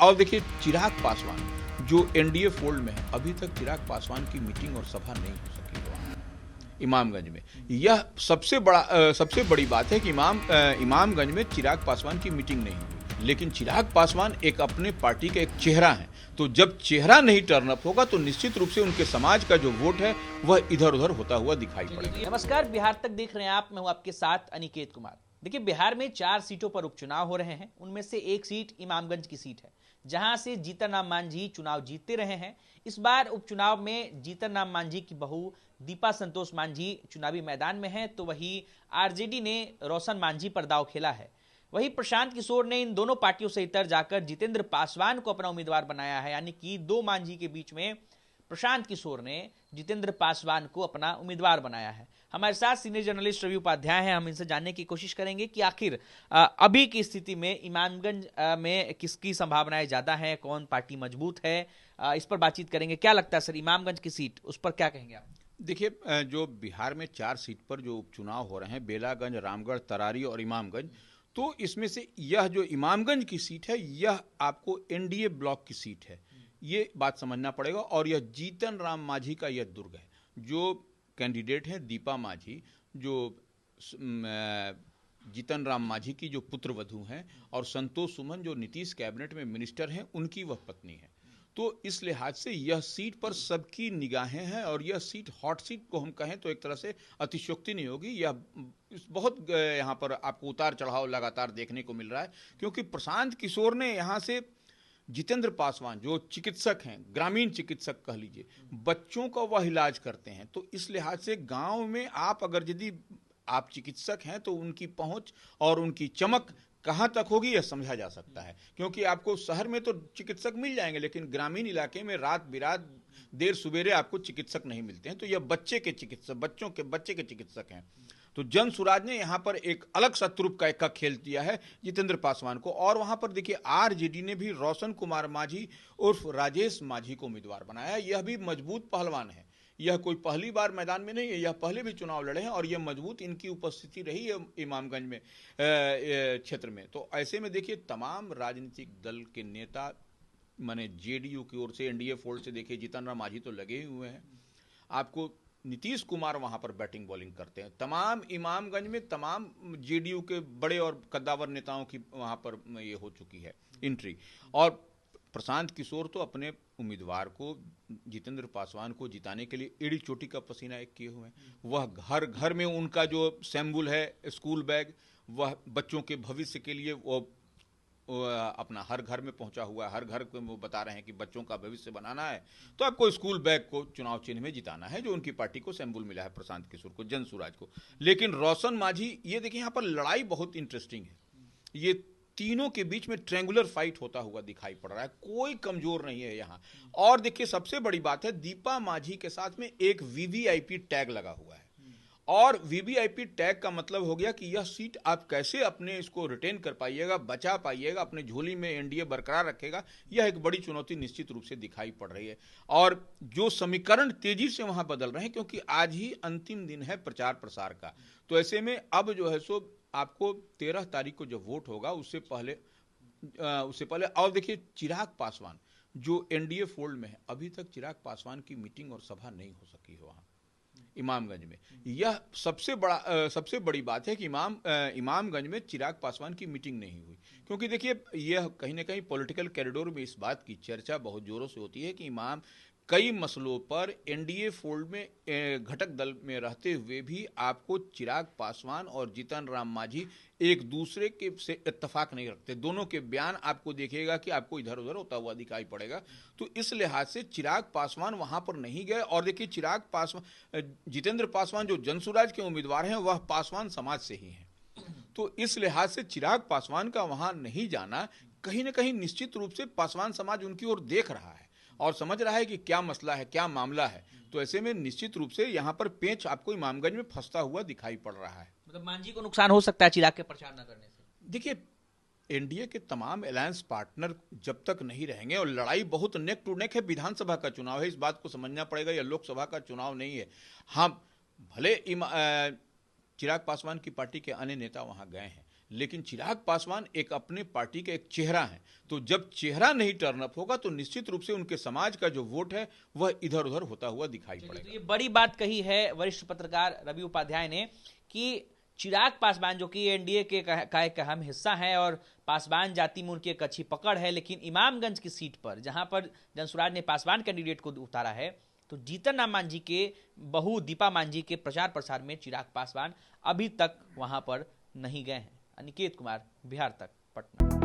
और देखिए चिराग पासवान जो एनडीए फोल्ड में है, अभी तक चिराग पासवान की मीटिंग और सभा नहीं हो सकी वहाँ इमामगंज में। यह सबसे बड़ी बात है कि इमामगंज में चिराग पासवान की मीटिंग नहीं हुई। लेकिन चिराग पासवान एक अपने पार्टी का एक चेहरा है, तो जब चेहरा नहीं टर्न अप होगा तो निश्चित रूप से उनके समाज का जो वोट है वह इधर उधर होता हुआ दिखाई पड़ेगा। नमस्कार, बिहार तक देख रहे हैं आप। मैं हूं आपके साथ अनिकेत कुमार। देखिए, बिहार में 4 सीटों पर उपचुनाव हो रहे हैं। उनमें से एक सीट इमामगंज की सीट है, जहां से जीतन राम मांझी चुनाव जीतते रहे हैं। इस बार उपचुनाव में जीतन राम मांझी की बहू दीपा संतोष मांझी चुनावी मैदान में है, तो वहीं आरजेडी ने रोशन मांझी पर दांव खेला है। वहीं प्रशांत किशोर ने इन दोनों पार्टियों से इतर जाकर जितेंद्र पासवान को अपना उम्मीदवार बनाया है। यानी कि दो मांझी के बीच में प्रशांत किशोर ने जितेंद्र पासवान को अपना उम्मीदवार बनाया है। हमारे साथ सीनियर जर्नलिस्ट रवि उपाध्याय हैं। हम इनसे जानने की कोशिश करेंगे कि आखिर अभी की स्थिति में इमामगंज में किसकी संभावनाएं ज्यादा हैं, कौन पार्टी मजबूत है, इस पर बातचीत करेंगे। क्या लगता है सर, इमामगंज की सीट, उस पर क्या कहेंगे आप? देखिए, जो बिहार में 4 सीट पर जो उपचुनाव हो रहे हैं, बेलागंज, रामगढ़, तरारी और इमामगंज, तो इसमें से यह जो इमामगंज की सीट है यह आपको एनडीए ब्लॉक की सीट है, ये बात समझना पड़ेगा। और यह जीतन राम मांझी का यह दुर्ग है। जो कैंडिडेट हैं दीपा मांझी, जो जीतन राम मांझी की जो पुत्र वधू हैं, और संतोष सुमन जो नीतीश कैबिनेट में मिनिस्टर हैं, उनकी वह पत्नी है। तो इस लिहाज से यह सीट पर सबकी निगाहें हैं, और यह सीट हॉट सीट को हम कहें तो एक तरह से अतिशयोक्ति नहीं होगी। यह बहुत यहाँ पर आपको उतार चढ़ाव लगातार देखने को मिल रहा है, क्योंकि प्रशांत किशोर ने यहाँ से जितेंद्र पासवान जो चिकित्सक हैं, ग्रामीण चिकित्सक कह लीजिए, बच्चों का वह इलाज करते हैं, तो इस लिहाज से गांव में आप अगर यदि आप चिकित्सक हैं तो उनकी पहुंच और उनकी चमक कहां तक होगी यह समझा जा सकता है। क्योंकि आपको शहर में तो चिकित्सक मिल जाएंगे, लेकिन ग्रामीण इलाके में रात बिरात देर सुबेरे आपको चिकित्सक नहीं मिलते हैं। तो यह बच्चे के चिकित्सक हैं। तो जन सुराज ने यहाँ पर एक अलग शत्रुप का खेल दिया है जितेंद्र पासवान को। और वहां पर देखिए आरजेडी ने भी रोशन कुमार मांझी उर्फ राजेश मांझी को उम्मीदवार बनाया। यह भी मजबूत पहलवान है। यह कोई पहली बार मैदान में नहीं है, यह पहले भी चुनाव लड़े हैं, और यह मजबूत इनकी उपस्थिति रही है इमामगंज में क्षेत्र में। तो ऐसे में देखिए तमाम राजनीतिक दल के नेता, माने जेडीयू की ओर से, एनडीए फोल्ड से देखिए जीतन राम मांझी तो लगे ही हुए हैं। आपको नीतीश कुमार वहां पर बैटिंग बॉलिंग करते हैं। तमाम इमामगंज में तमाम जेडीयू के बड़े और कद्दावर नेताओं की वहां पर ये हो चुकी है एंट्री। और प्रशांत किशोर तो अपने उम्मीदवार को, जितेंद्र पासवान को जिताने के लिए एड़ी चोटी का पसीना एक किए हुए हैं। वह घर घर में उनका जो सैम्बुल है, स्कूल बैग, वह बच्चों के भविष्य के लिए वो अपना हर घर में पहुंचा हुआ है। हर घर को वो बता रहे हैं कि बच्चों का भविष्य बनाना है तो आपको स्कूल बैग को चुनाव चिन्ह में जिताना है, जो उनकी पार्टी को सैम्बुल मिला है प्रशांत किशोर को, जन सुराज को। लेकिन रोशन मांझी, ये देखिए यहाँ पर लड़ाई बहुत इंटरेस्टिंग है। ये तीनों के बीच में ट्रायंगुलर फाइट होता हुआ दिखाई पड़ रहा है, कोई कमजोर नहीं है यहाँ। और देखिए सबसे बड़ी बात है, दीपा मांझी के साथ में एक वीवीआईपी टैग लगा हुआ है। और वीवीआईपी टैग का मतलब हो गया कि यह सीट आप कैसे अपने इसको रिटेन कर पाइएगा, बचा पाइएगा, अपने झोली में एनडीए बरकरार रखेगा, यह एक बड़ी चुनौती निश्चित रूप से दिखाई पड़ रही है। और जो समीकरण तेजी से वहां बदल रहे हैं, क्योंकि आज ही अंतिम दिन है प्रचार प्रसार का। तो ऐसे में अब जो है सो आपको 13 तारीख को जब वोट होगा उससे पहले और देखिए चिराग पासवान जो एनडीए फोल्ड में है, अभी तक चिराग पासवान की मीटिंग और सभा नहीं हो सकी है वहां इमामगंज में। यह सबसे बड़ी बात है कि इमामगंज में चिराग पासवान की मीटिंग नहीं हुई। क्योंकि देखिए यह कहीं ना कहीं पॉलिटिकल कॉरिडोर में इस बात की चर्चा बहुत जोरों से होती है कि कई मसलों पर एनडीए फोल्ड में घटक दल में रहते हुए भी आपको चिराग पासवान और जीतन राम मांझी एक दूसरे के से इत्तेफाक नहीं रखते। दोनों के बयान आपको देखिएगा कि आपको इधर उधर होता हुआ दिखाई पड़ेगा। तो इस लिहाज से चिराग पासवान वहां पर नहीं गए। और देखिए जितेंद्र पासवान जो जनसुराज के उम्मीदवार हैं वह पासवान समाज से ही हैं। तो इस लिहाज से चिराग पासवान का वहां नहीं जाना कहीं ना कहीं निश्चित रूप से पासवान समाज उनकी ओर देख रहा है और समझ रहा है कि क्या मसला है, क्या मामला है। तो ऐसे में निश्चित रूप से यहाँ पर पेंच आपको इमामगंज में फंसता हुआ दिखाई पड़ रहा है। मतलब मांझी को नुकसान हो सकता है चिराग के प्रचार न करने से। देखिए एनडीए के तमाम अलायंस पार्टनर जब तक नहीं रहेंगे, और लड़ाई बहुत नेक टू नेक है, विधानसभा का चुनाव है, इस बात को समझना पड़ेगा, यह लोकसभा का चुनाव नहीं है। हाँ, भले चिराग पासवान की पार्टी के अन्य नेता वहां गए हैं, लेकिन चिराग पासवान एक अपने पार्टी का एक चेहरा है। तो जब चेहरा नहीं टर्न अप होगा तो निश्चित रूप से उनके समाज का जो वोट है वह इधर उधर होता हुआ दिखाई पड़ेगा। तो ये बड़ी बात कही है वरिष्ठ पत्रकार रवि उपाध्याय ने कि चिराग पासवान जो कि एनडीए के का एक अहम हिस्सा है और पासवान जाति में उनकी एक अच्छी पकड़ है, लेकिन इमामगंज की सीट पर जहां पर जनसुराज ने पासवान कैंडिडेट को उतारा है, तो जीतन राम मांझी के बहू दीपा मांझी के प्रचार प्रसार में चिराग पासवान अभी तक वहां पर नहीं गए हैं। अनिकेत कुमार, बिहार तक, पटना।